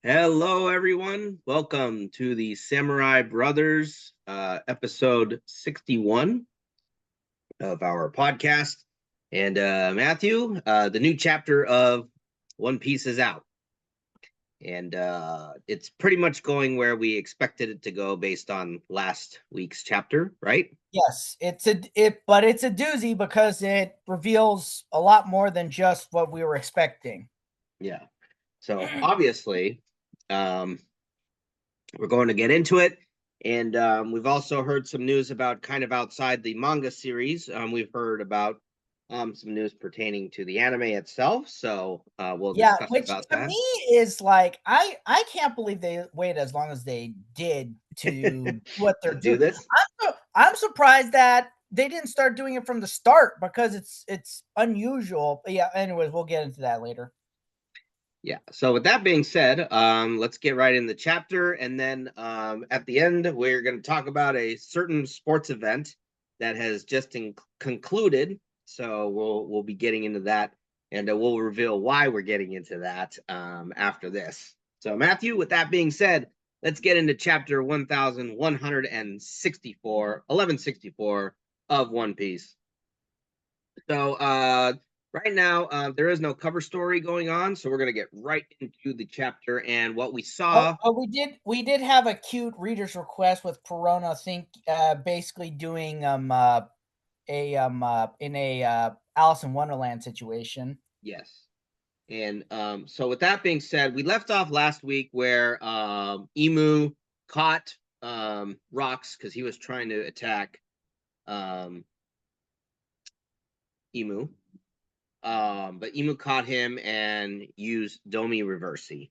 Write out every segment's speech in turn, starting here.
Hello, everyone. Welcome to the Samurai Brothers, episode 61 of our podcast. And Matthew, the new chapter of One Piece is out. And it's pretty much going where we expected it to go based on last week's chapter, right? Yes, but it's a doozy because it reveals a lot more than just what we were expecting. Yeah. So obviously, we're going to get into it. And we've also heard some news about kind of outside the manga series. We've heard about some news pertaining to the anime itself. So we'll Yeah, discuss which about to that. me is like I can't believe they waited as long as they did to what they're To do doing. this. I'm surprised that they didn't start doing it from the start because it's unusual. But yeah, anyways, we'll get into that later. Yeah. So with that being said, let's get right in the chapter. And then at the end, we're going to talk about a certain sports event that has just concluded. So we'll be getting into that, and we'll reveal why we're getting into that after this. So Matthew, with that being said, let's get into chapter 1164, 1164 of One Piece. So right now, there is no cover story going on, so we're gonna get right into the chapter and what we saw. We did have a cute reader's request with Perona. Think basically doing in a Alice in Wonderland situation. Yes, and so with that being said, we left off last week where Emu caught Rocks because he was trying to attack um, Emu, but Emu caught him and used Domi Reversi.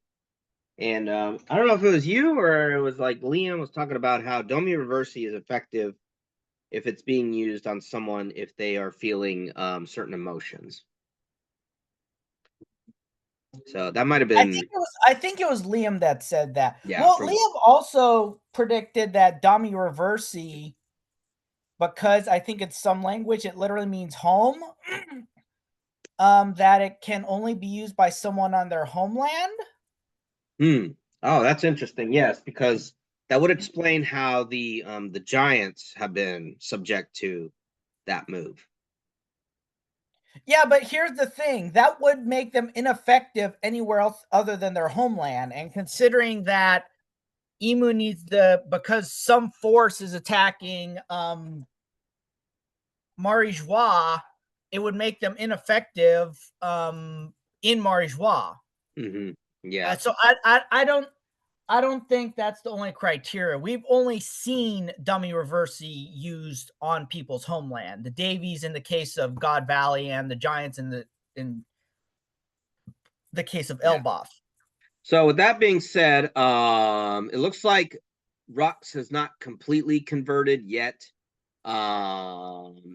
And I don't know if it was you or it was like Liam was talking about how Domi Reversi is effective if it's being used on someone if they are feeling certain emotions. So that might have been, I think it was Liam that said that. yeah, Well, from, Liam also predicted that Dami Reversi, because I think it's some language, it literally means home. That it can only be used by someone on their homeland. hmm. Oh, that's interesting. Yes, because that would explain how the Giants have been subject to that move. Yeah, but here's the thing, that would make them ineffective anywhere else other than their homeland. And considering that Emu needs because some force is attacking Marijois, it would make them ineffective in Marijois. Mm-hmm. Yeah. So I don't think that's the only criteria. We've only seen dummy reversi used on people's homeland. The Davies in the case of God Valley, and the Giants in the case of Yeah. Elbaf. So with that being said, it looks like Rux has not completely converted yet,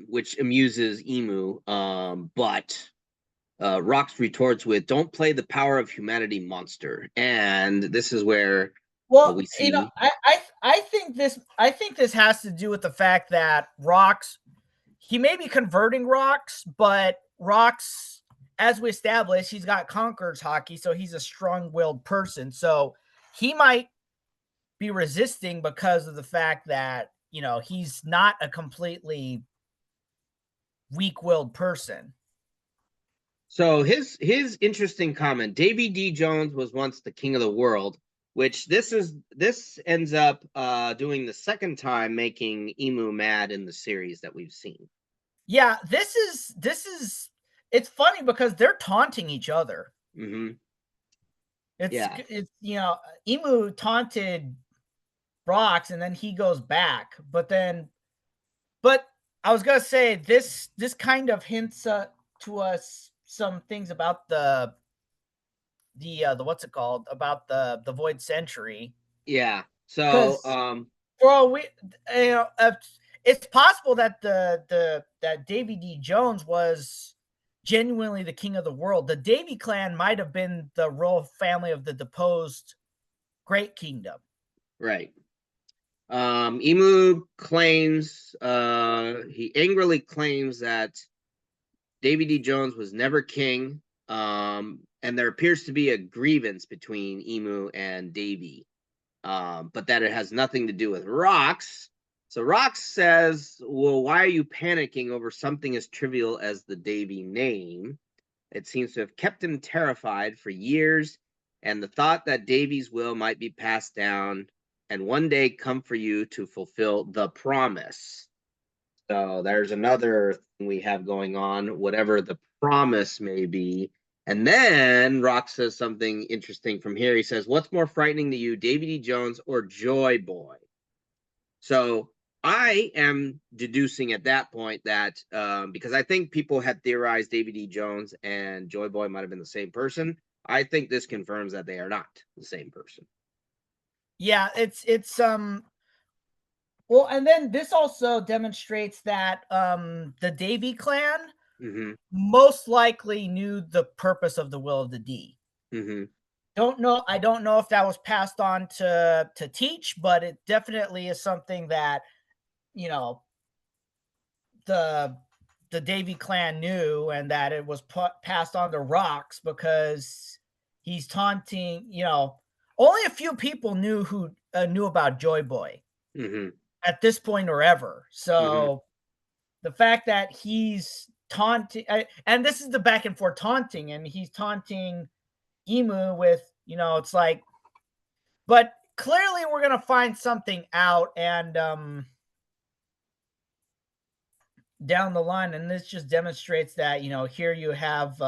which amuses Emu. But Rux retorts with, "Don't play the power of humanity, monster." And this is where Well, we see, I think this has to do with the fact that Rocks, he may be converting Rocks, but Rocks, as we established, he's got Conqueror's hockey, so he's a strong-willed person. So he might be resisting because of the fact that he's not a completely weak-willed person. so his interesting comment. Davy D. Jones was once the king of the world, which this ends up doing the second time making Emu mad in the series that we've seen. Yeah, this is it's funny because they're taunting each other. Mm-hmm. It's Yeah. it's Emu taunted Rocks and then he goes back, but I was gonna say this kind of hints to us some things about the what's it called, about the Void Century. Yeah. So Because well, it's possible that that Davy D. Jones was genuinely the king of the world. The Davy clan might have been the royal family of the deposed Great Kingdom. right. Emu claims he angrily claims that Davy D. Jones was never king, And there appears to be a grievance between Emu and Davy, but that it has nothing to do with Rox. So Rox says, well, why are you panicking over something as trivial as the Davy name? It seems to have kept him terrified for years, and the thought that Davy's will might be passed down and one day come for you to fulfill the promise. So there's another thing we have going on, whatever the promise may be. And then Rock says something interesting from here. He says, what's more frightening to you, Davy D. Jones or Joy Boy? So I am deducing at that point that because I think people had theorized Davy D. Jones and Joy Boy might have been the same person. I think this confirms that they are not the same person. Yeah, it's well, and then this also demonstrates that the Davy clan most likely knew the purpose of the will of the D. I don't know if that was passed on to Teach, but it definitely is something that, you know, the Davy clan knew, and that it was passed on to Rox because he's taunting, you know, only a few people knew about Joy Boy at this point or ever. So the fact that he's taunting, and this is the back and forth taunting, and he's taunting Emu with, you know, it's like, but clearly we're gonna find something out, and down the line, and this just demonstrates that, you know, here you have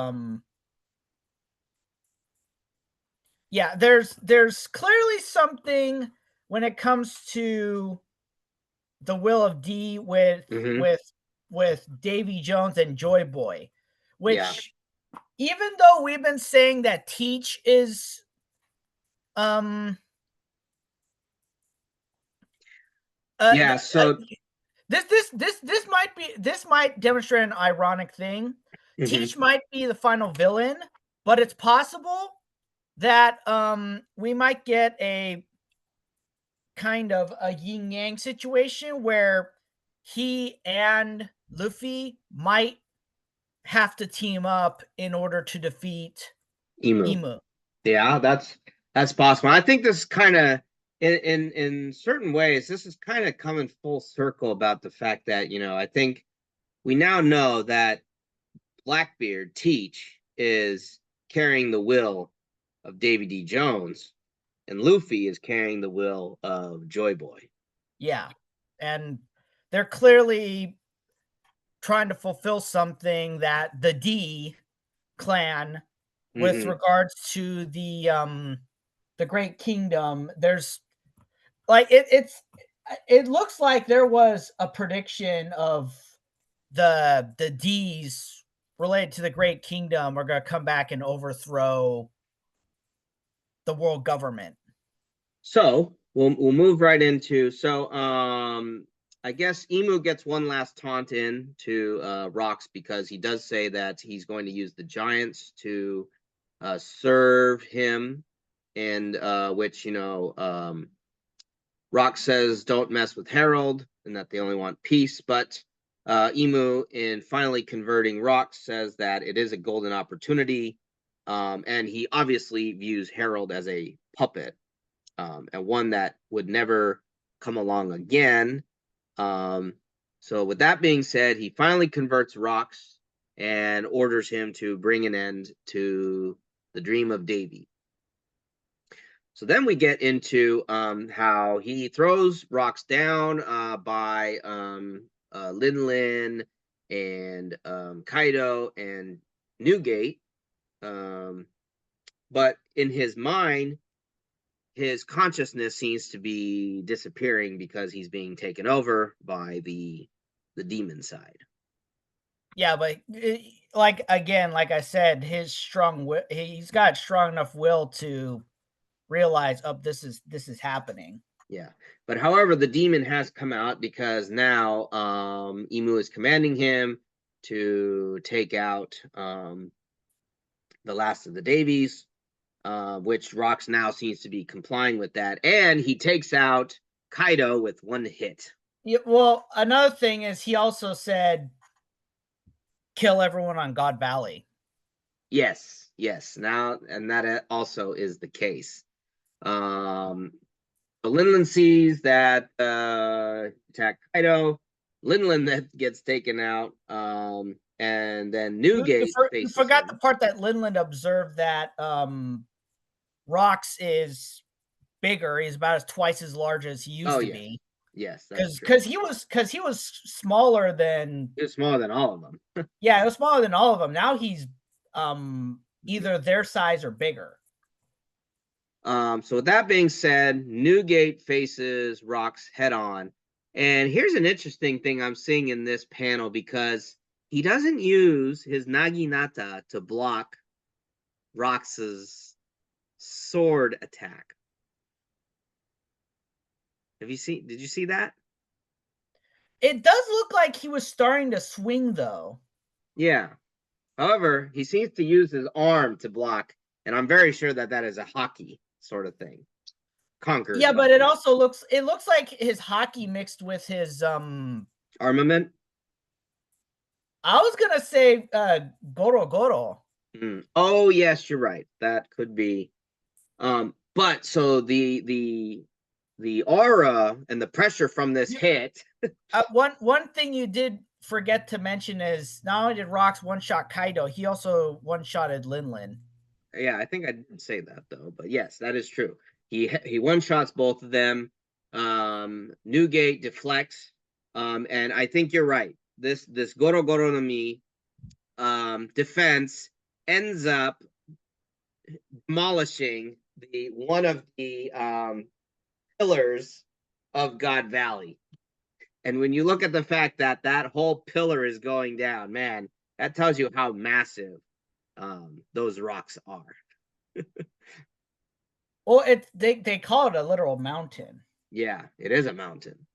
yeah, there's clearly something when it comes to the will of D with Davy Jones and Joy Boy, which even though we've been saying that Teach is this might demonstrate an ironic thing. Teach might be the final villain, but it's possible that we might get a kind of a yin yang situation where he and Luffy might have to team up in order to defeat Emu. Yeah, that's possible. I think this kind of in certain ways, this is kind of coming full circle about the fact that, you know, I think we now know that Blackbeard Teach is carrying the will of Davy D. Jones, and Luffy is carrying the will of Joy Boy. Yeah, and they're clearly trying to fulfill something that the D clan, with regards to the Great Kingdom, there's like it looks like there was a prediction of the D's related to the Great Kingdom are going to come back and overthrow the world government. So we'll move right into, so I guess Emu gets one last taunt in to Rox, because he does say that he's going to use the giants to serve him, and which, you know, Rox says don't mess with Harold and that they only want peace, but Emu, in finally converting Rox, says that it is a golden opportunity, and he obviously views Harold as a puppet, and one that would never come along again. So with that being said, he finally converts Rox and orders him to bring an end to the dream of Davy. So then we get into how he throws Rox down by Lin Lin and Kaido and Newgate. But in his mind, his consciousness seems to be disappearing because he's being taken over by the demon side. Yeah, but like again, like I said, his he's got strong enough will to realize, oh, this is happening. Yeah, but however, the demon has come out because now Emu is commanding him to take out the last of the Davies, which Rox now seems to be complying with that, and he takes out Kaido with one hit. Yeah, well, another thing is he also said kill everyone on God Valley. Yes, yes. Now, and that also is the case. So Linlin sees that attack Kaido. Linlin that gets taken out. And then Newgate You faces forgot the him. part that Linland observed that Rox is bigger. He's about twice as large as he used Oh to yes, be. yes, that's true. Because he was smaller than He was smaller than all of them. yeah, it was smaller than all of them. Now he's either their size or bigger. So with that being said, Newgate faces Rox head on. And here's an interesting thing I'm seeing in this panel because he doesn't use his Naginata to block Rox's sword attack. Did you see that? It does look like he was starting to swing though. Yeah. However, he seems to use his arm to block, and I'm very sure that that is a hockey sort of thing. Conqueror's Yeah, but hockey. it looks like his hockey mixed with his Armament. I was gonna say Goro Goro. Oh yes, you're right. That could be. But so the aura and the pressure from this hit. One thing you did forget to mention is not only did Rox one shot Kaido, he also one shotted Linlin. Yeah, I think I didn't say that though, but yes, that is true. He one shots both of them. Newgate deflects, and I think you're right. This Goro Goro no Mi defense ends up demolishing the one of the pillars of God Valley. And when you look at the fact that that whole pillar is going down, man, that tells you how massive those rocks are. Well, they call it a literal mountain. Yeah, it is a mountain.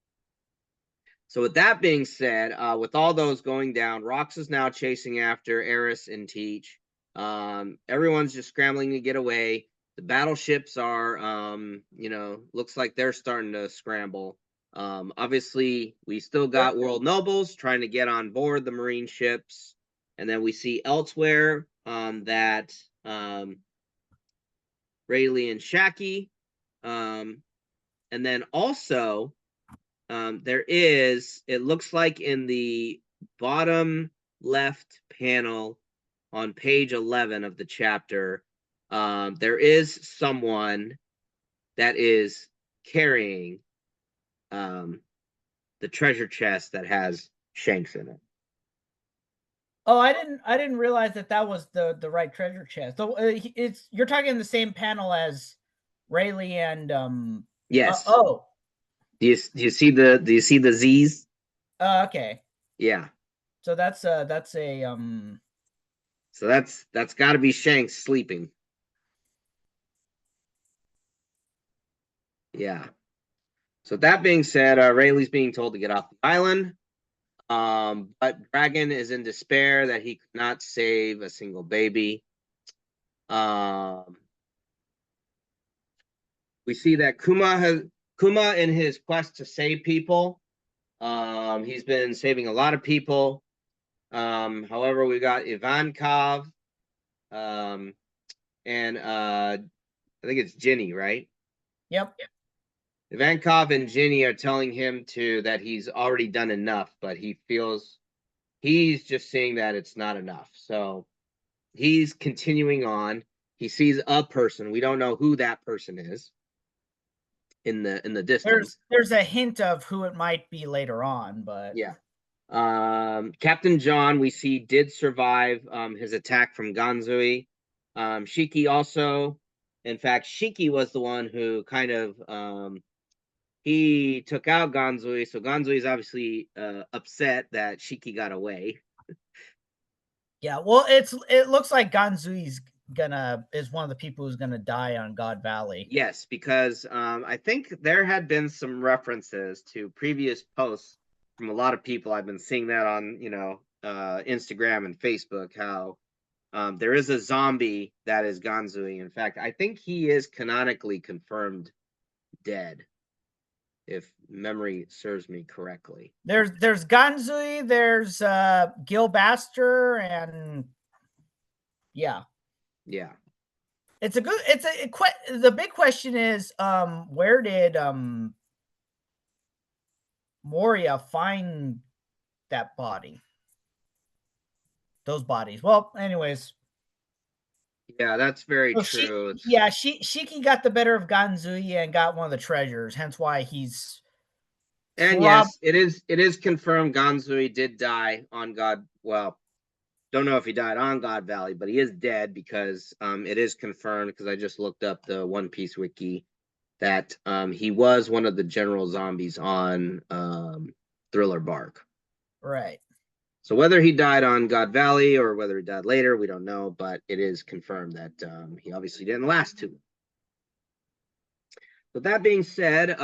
So with that being said, with all those going down, Rox is now chasing after Eris and Teach. Everyone's just scrambling to get away. The battleships are, looks like they're starting to scramble. Obviously, we still got world nobles trying to get on board the marine ships. And then we see elsewhere that Rayleigh and Shaki. And then also, it looks like in the bottom left panel on page 11 of the chapter, there is someone that is carrying the treasure chest that has Shanks in it. Oh, I didn't realize that was the right treasure chest. So you're talking the same panel as Rayleigh and Yes. oh. Do you see the Z's? Okay. Yeah. So that's a So that's got to be Shanks sleeping. Yeah. So that being said, Rayleigh's being told to get off the island. But Dragon is in despair that he could not save a single baby. We see that Kuma in his quest to save people. He's been saving a lot of people. However, we got Ivankov, and I think it's Ginny, right? Yep. Ivankov and Ginny are telling him that he's already done enough, but he feels he's just saying that it's not enough. So he's continuing on. He sees a person. We don't know who that person is in the distance. There's a hint of who it might be later on, but yeah. Captain John, we see, did survive his attack from Ganzui. Shiki also, in fact, Shiki was the one who kind of he took out Ganzui. So Ganzui is obviously upset that Shiki got away. Yeah, well, it looks like Ganzui's is one of the people who's gonna die on God Valley. Yes, because I think there had been some references to previous posts from a lot of people. I've been seeing that on Instagram and Facebook. How there is a zombie that is Ganzui. In fact, I think he is canonically confirmed dead, if memory serves me correctly. There's Ganzui, there's Gil Baster, and Yeah. Yeah. The big question is, where did Moria find that body? Those bodies. Well, anyways. Yeah, that's very So true. Shiki got the better of Ganzuya and got one of the treasures, hence why he's And yes, it is confirmed Ganzui did die on God. Well, don't know if he died on God Valley, but he is dead because it is confirmed because I just looked up the One Piece wiki that he was one of the general zombies on Thriller Bark. Right. So whether he died on God Valley or whether he died later, we don't know, but it is confirmed that he obviously didn't last too long. But that being said,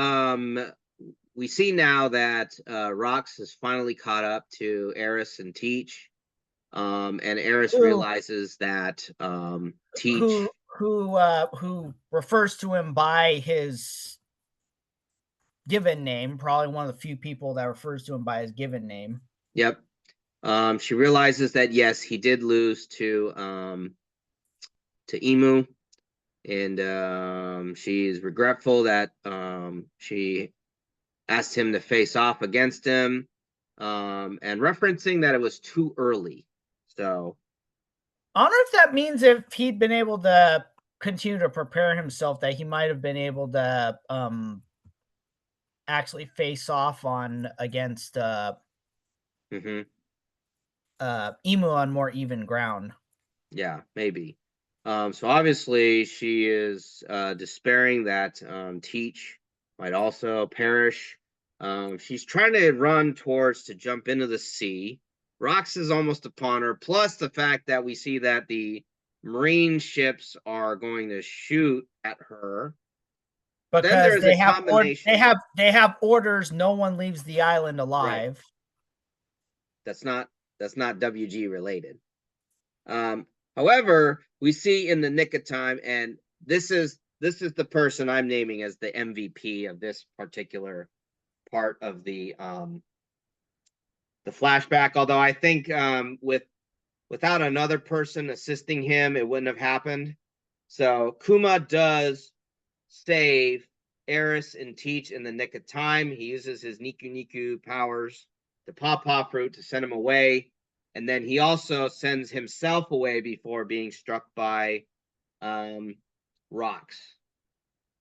we see now that Rox has finally caught up to Eris and Teach. And Eris realizes that Teach, who refers to him by his given name, probably one of the few people that refers to him by his given name. Yep. She realizes that yes, he did lose to Emu, and she's regretful that she asked him to face off against him, and referencing that it was too early. So I wonder if that means if he'd been able to continue to prepare himself, that he might have been able to actually face off against mm-hmm. Emu on more even ground. Yeah, maybe. So obviously she is despairing that Teach might also perish. She's trying to run towards to jump into the sea. Rox is almost upon her, plus the fact that we see that the Marine ships are going to shoot at her. Because then there's a combination. They have orders. No one leaves the island alive. Right. That's not WG related. However, we see in the nick of time, and this is the person I'm naming as the MVP of this particular part of the flashback. Although I think without another person assisting him, it wouldn't have happened. So Kuma does save Eris and Teach in the nick of time. He uses his Niku Niku powers, the Paw fruit, to send him away. And then he also sends himself away before being struck by rocks.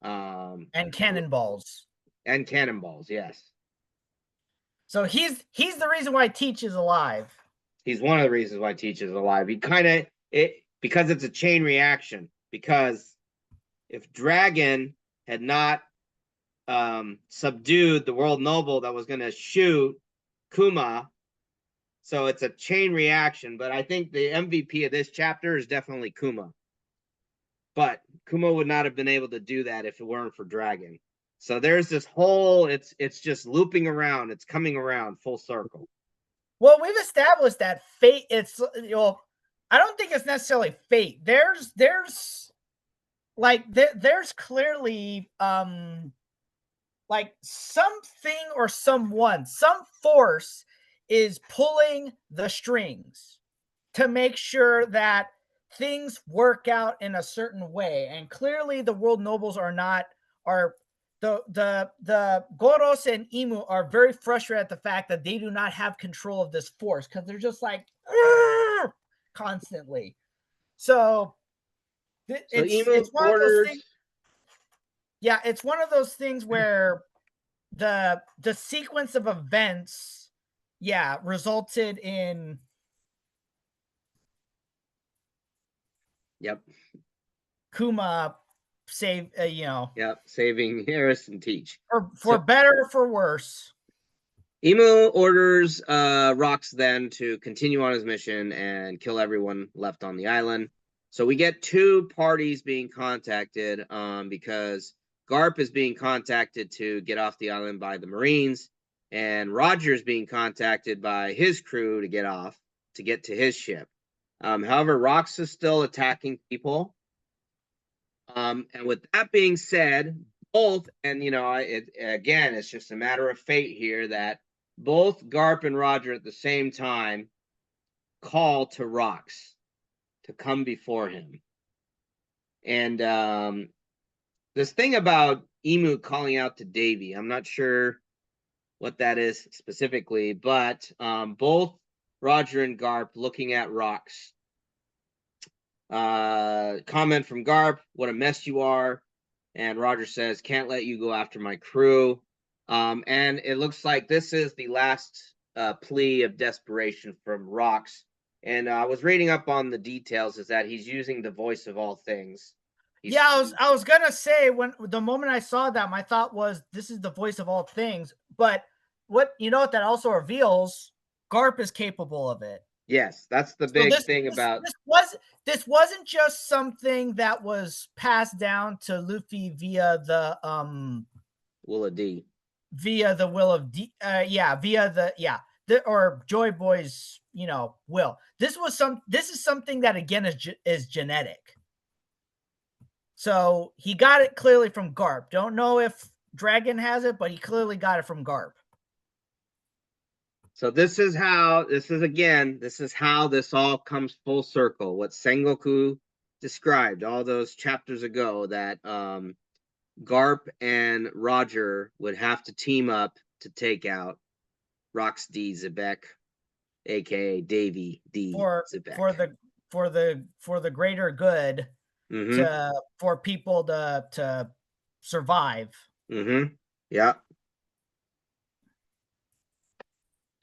And cannonballs. And cannonballs, yes. So he's the reason why Teach is alive. He's one of the reasons why Teach is alive. He because it's a chain reaction. Because if Dragon had not subdued the world noble that was going to shoot Kuma, so it's a chain reaction. But I think the MVP of this chapter is definitely Kuma. But Kuma would not have been able to do that if it weren't for Dragon. So there's this whole, it's just looping around. It's coming around full circle. Well, we've established that fate. I don't think it's necessarily fate. There's clearly like something or someone, some force is pulling the strings to make sure that things work out in a certain way. And clearly the world nobles the Goros and Emu are very frustrated at the fact that they do not have control of this force, because they're just like constantly. So it's one of those things. Yeah, it's one of those things where the sequence of events, resulted in. Yep. Kuma saving Eris and Teach. For better or for worse. Emu orders Rox then to continue on his mission and kill everyone left on the island. So we get two parties being contacted because Garp is being contacted to get off the island by the Marines, and Roger's being contacted by his crew to get off, to get to his ship. However, Rox is still attacking people. And with that being said, both, and again, it's just a matter of fate here that both Garp and Roger at the same time call to Rox to come before him. And this thing about Emu calling out to Davy, I'm not sure what that is specifically, but both Roger and Garp looking at rocks. Comment from Garp, what a mess you are. And Roger says, can't let you go after my crew. And it looks like this is the last plea of desperation from Rocks. And I was reading up on the details, is that he's using the voice of all things. I was gonna say, when the moment I saw that, my thought was, this is the voice of all things. But what that also reveals, Garp is capable of it. Yes, that's the big thing about this wasn't just something that was passed down to Luffy via the Will of D. Via the will of D, or Joy Boy's will. This is something that again is genetic. So he got it clearly from Garp. Don't know if Dragon has it, but he clearly got it from Garp. So this is how this all comes full circle. What Sengoku described all those chapters ago, that Garp and Roger would have to team up to take out Rox D. Zebek, aka Davy D. Zebek, for the greater good, for people to survive. Yeah.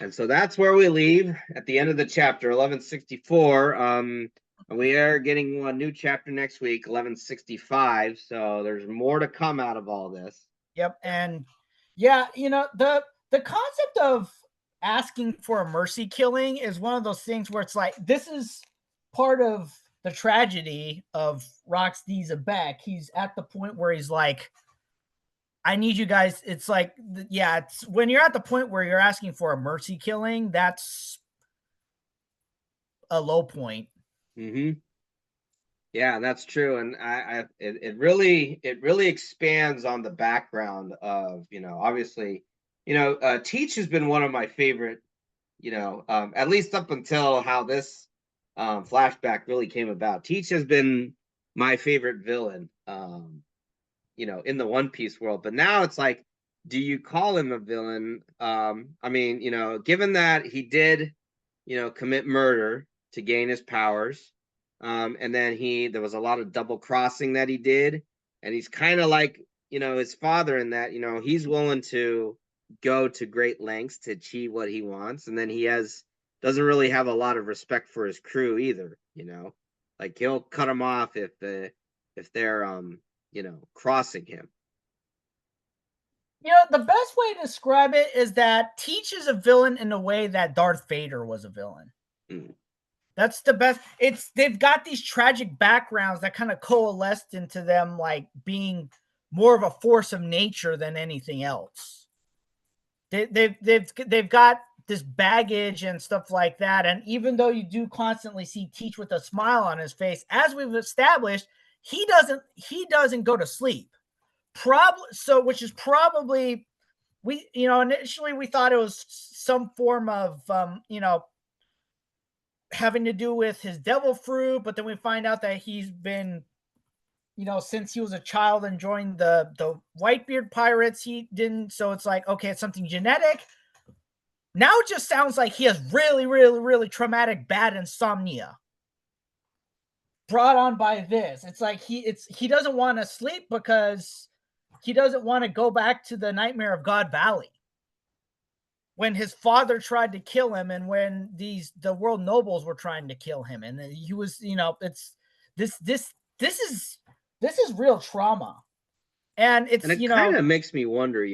And so that's where we leave at the end of the chapter, 1164. We are getting a new chapter next week, 1165. So there's more to come out of all this. Yep. And yeah, the concept of asking for a mercy killing is one of those things where it's like, this is part of the tragedy of Rox D. Zebek. He's at the point where he's like, I need you guys. It's like, it's when you're at the point where you're asking for a mercy killing, that's a low point. Yeah, that's true. And it really expands on the background of, obviously, Teach has been one of my favorite, at least up until how this flashback really came about. Teach has been my favorite villain, in the One Piece world. But now it's like, do you call him a villain? I mean, given that he did, commit murder to gain his powers, and then there was a lot of double crossing that he did, and he's kind of like, his father in that, he's willing to go to great lengths to achieve what he wants, and then he doesn't really have a lot of respect for his crew either, like he'll cut them off if they're crossing him. The best way to describe it is that Teach is a villain in a way that Darth Vader was a villain. That's the best. They've got these tragic backgrounds that kind of coalesced into them like being more of a force of nature than anything else. They've got this baggage and stuff like that. And even though you do constantly see Teach with a smile on his face, as we've established, he doesn't go to sleep. Which is probably, initially we thought it was some form of having to do with his devil fruit, but then we find out that he's been, since he was a child and joined the Whitebeard pirates, he didn't. So it's like, okay, it's something genetic. Now it just sounds like he has really, really, really traumatic bad insomnia brought on by this. It's like he doesn't want to sleep because he doesn't want to go back to the nightmare of God Valley when his father tried to kill him, and when the world nobles were trying to kill him, and he was, it's this is real trauma, and it kind of makes me wonder,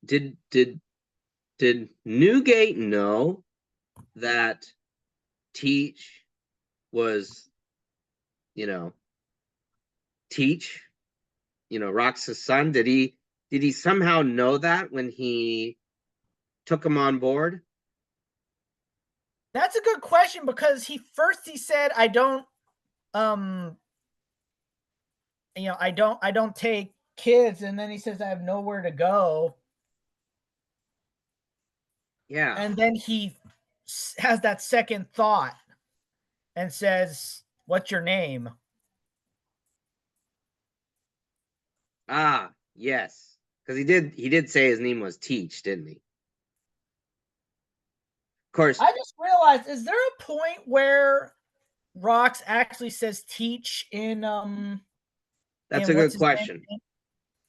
did Newgate know that Teach was, Teach, Rox's son? Did he somehow know that when he took him on board? That's a good question, because he said, I don't take kids, and then he says, I have nowhere to go. Yeah. And then he has that second thought and says, What's your name? Ah, yes, because he did say his name was Teach, didn't he? Of course, I just realized, is there a point where Rox actually says teach that's in a what's good his question.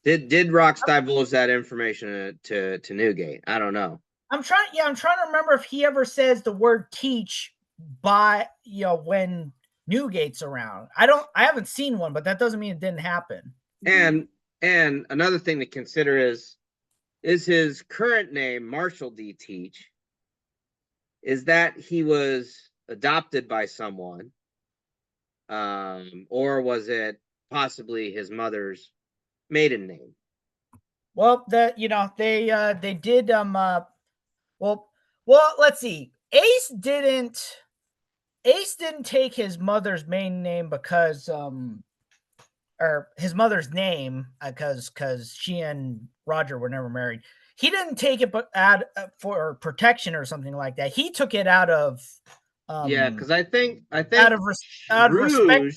name? Did Rox divulge that information to Newgate? I don't know. I'm trying to remember if he ever says the word teach by when Newgate's around. I haven't seen one, but that doesn't mean it didn't happen. And another thing to consider is his current name Marshall D. Teach, is that he was adopted by someone, or was it possibly his mother's maiden name? Well, they did well let's see. Ace didn't take his mother's maiden name because or his mother's name because she and Roger were never married. He didn't take it but for protection or something like that. He took it out of Yeah, because I think out of respect. Rouge.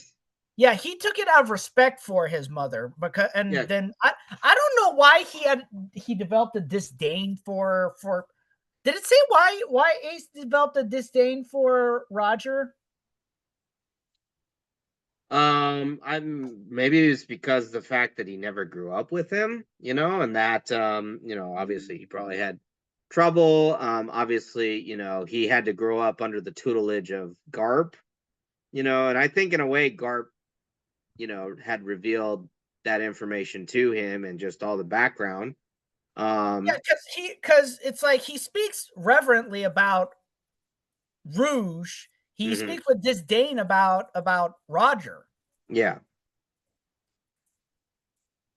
Yeah, he took it out of respect for his mother because, Yeah, and then I don't know why he developed a disdain for. Did it say why Ace developed a disdain for Roger? I'm maybe it's because the fact that he never grew up with him, and that obviously he probably had trouble. Obviously, he had to grow up under the tutelage of Garp, and I think in a way Garp, had revealed that information to him and just all the background. Yeah, because it's like he speaks reverently about Rouge. He Mm-hmm. speaks with disdain about Roger. Yeah.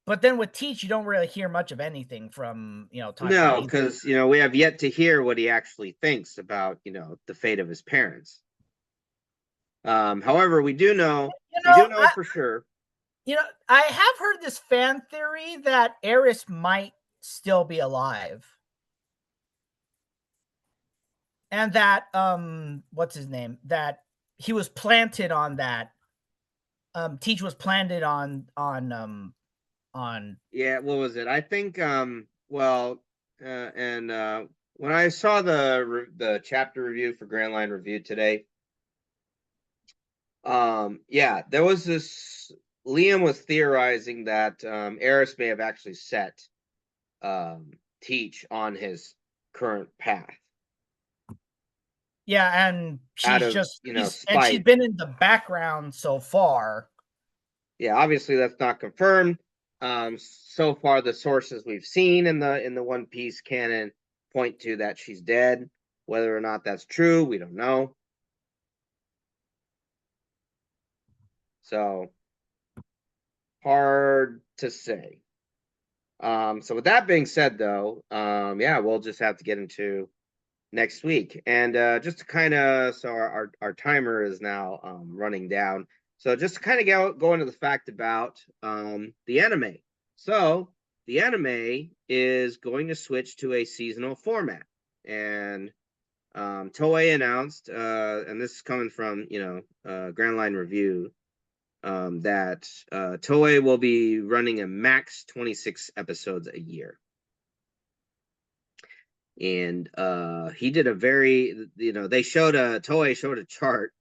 But then with Teach, you don't really hear much of anything from talking about No, either. because we have yet to hear what he actually thinks about the fate of his parents. However, we do know for sure. I have heard this fan theory that Eris might still be alive. And that what's his name? That he was planted on that. Teach was planted on Yeah, what was it? I think when I saw the chapter review for Grand Line Review today, yeah, there was this. Liam was theorizing that Eris may have actually set Teach on his current path. Yeah, and Out she's of just and she's spite. been in the background so far. Yeah, obviously that's not confirmed. So far the sources we've seen in the One Piece canon point to that she's dead. Whether or not that's true, we don't know. So hard to say. So with that being said, though, yeah, we'll just have to get into next week, and just to kind of, so our timer is now running down. So just to kind of go into the fact about the anime. So the anime is going to switch to a seasonal format, and Toei announced, and this is coming from Grand Line Review, that Toei will be running a max 26 episodes a year. And he did a very, Toei showed a chart,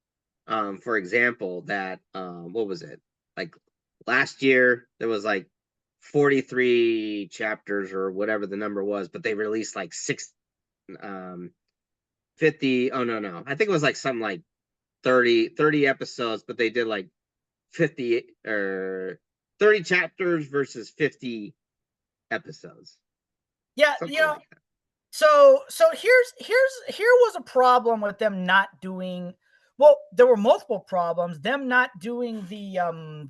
for example, that what was it, like last year there was like 43 chapters or whatever the number was, but they released like 50, oh no, I think it was like something like 30 episodes, but they did like 50 or 30 chapters versus 50 episodes. Yeah, Something like that. So here was a problem with them not doing. Well, there were multiple problems. Them not doing the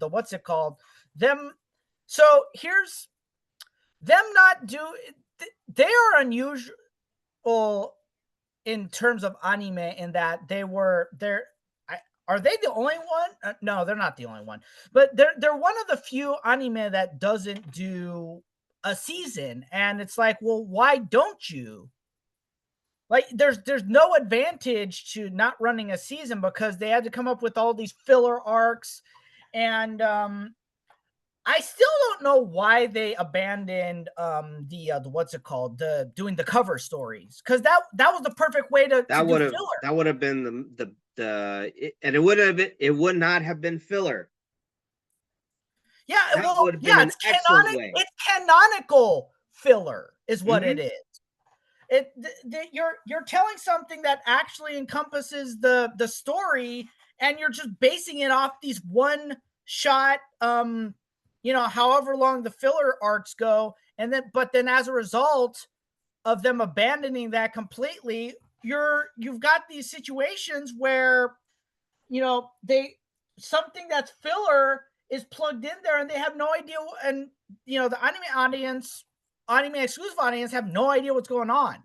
what's it called? Them. So here's them not do. They are unusual in terms of anime in that they're. Are they the only one? No, they're not the only one. But they're one of the few anime that doesn't do a season, and it's like, well, why don't you? Like there's no advantage to not running a season because they had to come up with all these filler arcs, and I still don't know why they abandoned the what's it called, the doing the cover stories, because that was the perfect way to do filler. That would have been and it would not have been filler. Yeah, That would have been an excellent way. It's canonical filler is what it is. You're telling something that actually encompasses the story, and you're just basing it off these one shot, however long the filler arcs go, and then as a result of them abandoning that completely, you've got these situations where something that's filler is plugged in there, and they have no idea, and the anime exclusive audience have no idea what's going on.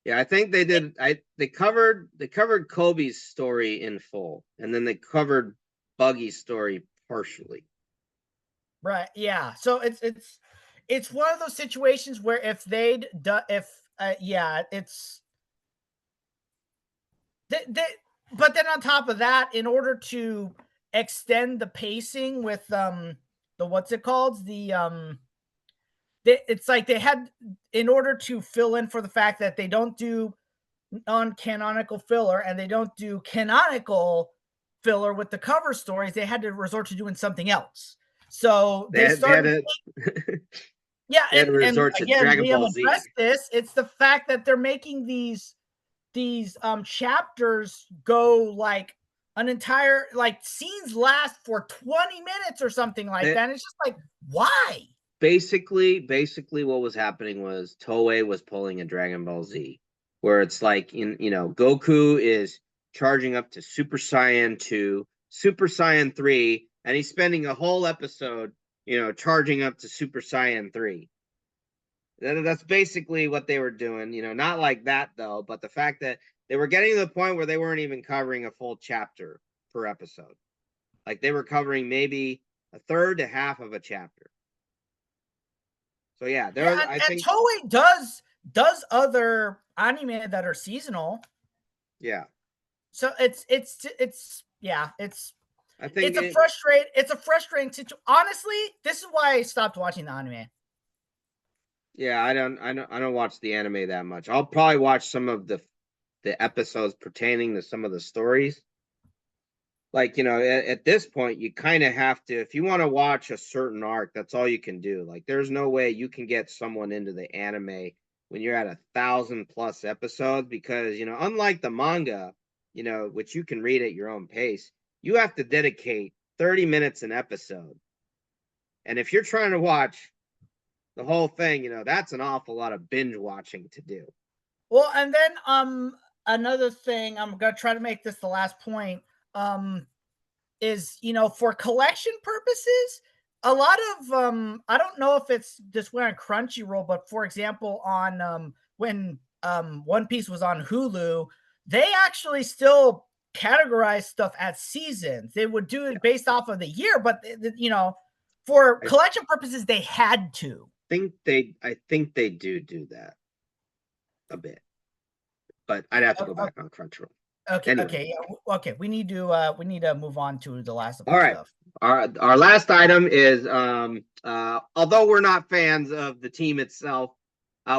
Yeah, I think they did. They covered Kobe's story in full, and then they covered Buggy's story partially. Right. Yeah. So it's one of those situations where if they'd done, it's but then on top of that, in order to extend the pacing with the what's it called, it's like they had, in order to fill in for the fact that they don't do non-canonical filler and they don't do canonical filler with the cover stories, they had to resort to doing something else. So they started. Yeah, and again, Liam addressed this. It's the fact that they're making these chapters go like an entire, like, scenes last for 20 minutes or something like that. And it's just like, why? Basically, what was happening was Toei was pulling a Dragon Ball Z, where it's like Goku is charging up to Super Saiyan 2, Super Saiyan 3, and he's spending a whole episode, charging up to Super Saiyan 3. That's basically what they were doing, not like that though, but the fact that they were getting to the point where they weren't even covering a full chapter per episode. Like they were covering maybe a third to half of a chapter. So yeah, I think Toei does other anime that are seasonal. Yeah. So it's a frustrating situation. Honestly, this is why I stopped watching the anime. Yeah, I don't watch the anime that much. I'll probably watch some of the episodes pertaining to some of the stories. Like, at this point, you kind of have to, if you want to watch a certain arc, that's all you can do. Like, there's no way you can get someone into the anime when you're at 1,000+ episodes, because, unlike the manga, which you can read at your own pace, you have to dedicate 30 minutes an episode. And if you're trying to watch the whole thing, that's an awful lot of binge watching to do. Well, and then another thing, I'm gonna try to make this the last point, is for collection purposes, a lot of I don't know if it's this way on Crunchyroll, but for example, on when One Piece was on Hulu, they actually still categorize stuff as seasons. They would do it based off of the year, but for collection purposes, they had to. I think they do that a bit, but I'd have to go back on Crunchyroll. Okay. Anyway. Okay. We need to move on to the last of our stuff. Our last item is although we're not fans of the team itself,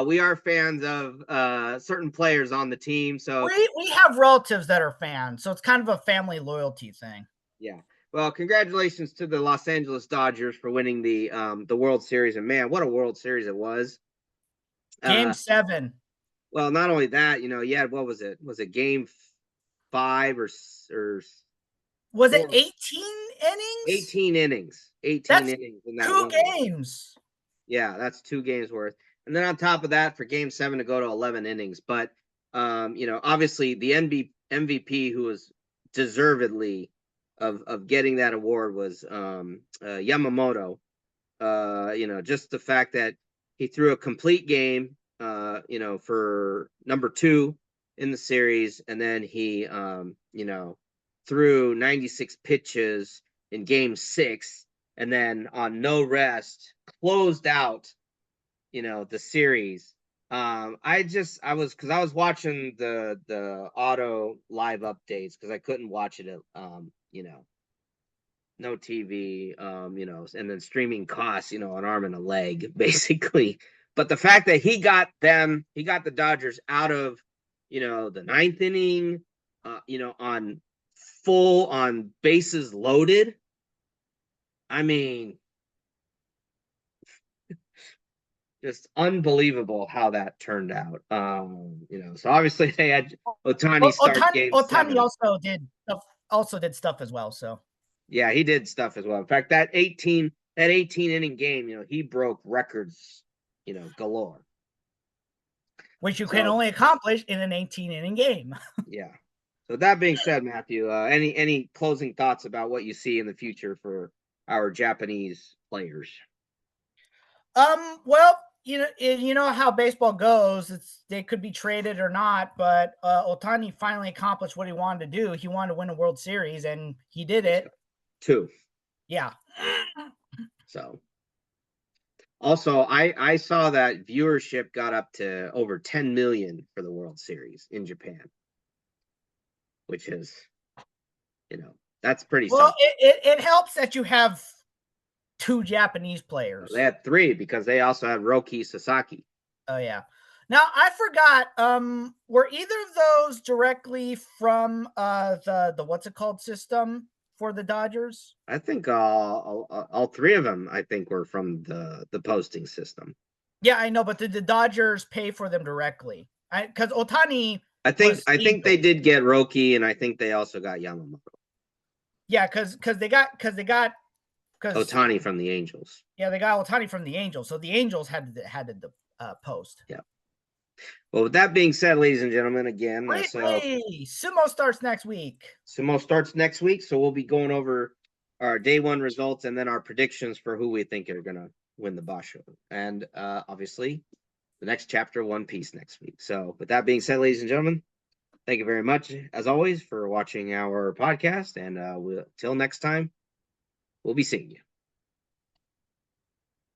we are fans of certain players on the team. So we have relatives that are fans, so it's kind of a family loyalty thing. Yeah. Well, congratulations to the Los Angeles Dodgers for winning the World Series, and man, what a World Series it was! Game 7. Well, not only that, you had, what was it? Was it Game 5 or was it 18 innings? 18 innings. 18 that's innings in that 2 games. Yeah, that's 2 games worth. And then on top of that, for Game 7 to go to 11 innings, but obviously the MVP who was deservedly of getting that award was Yamamoto. Just the fact that he threw a complete game, for number 2 in the series, and then he, threw 96 pitches in Game 6, and then on no rest closed out, the series I was watching the auto live updates because I couldn't watch it at no TV, and then streaming costs, an arm and a leg, basically. But the fact that he got the Dodgers out of, the ninth inning, on bases loaded. I mean, just unbelievable how that turned out. So obviously they had Ohtani start game 7. Also did stuff as well. So yeah, he did stuff as well. In fact, that 18 inning game, he broke records, galore. Which you can only accomplish in an 18 inning game. Yeah. So that being said, Matthew, any closing thoughts about what you see in the future for our Japanese players? Well, you know how baseball goes. They could be traded or not, but Ohtani finally accomplished what he wanted to do. He wanted to win a World Series, and he did it. 2. Yeah. So, also, I saw that viewership got up to over 10 million for the World Series in Japan, which is, that's pretty. Well, it helps that you have 2 Japanese players. They had 3 because they also had Roki Sasaki. Oh yeah. Now I forgot. Were either of those directly from the what's it called system for the Dodgers? I think all 3 of them I think were from the posting system. Yeah, I know, but did the Dodgers pay for them directly? Because Ohtani. I think they did get Roki, and I think they also got Yamamoto. Yeah, because they got Ohtani from the Angels. Yeah, they got Ohtani from the Angels, so the Angels had to post. Yeah. Well, with that being said, ladies and gentlemen, again, Sumo starts next week. So we'll be going over our day 1 results and then our predictions for who we think are going to win the Basho. And obviously, the next chapter, One Piece, next week. So with that being said, ladies and gentlemen, thank you very much, as always, for watching our podcast. And till next time, we'll be seeing you.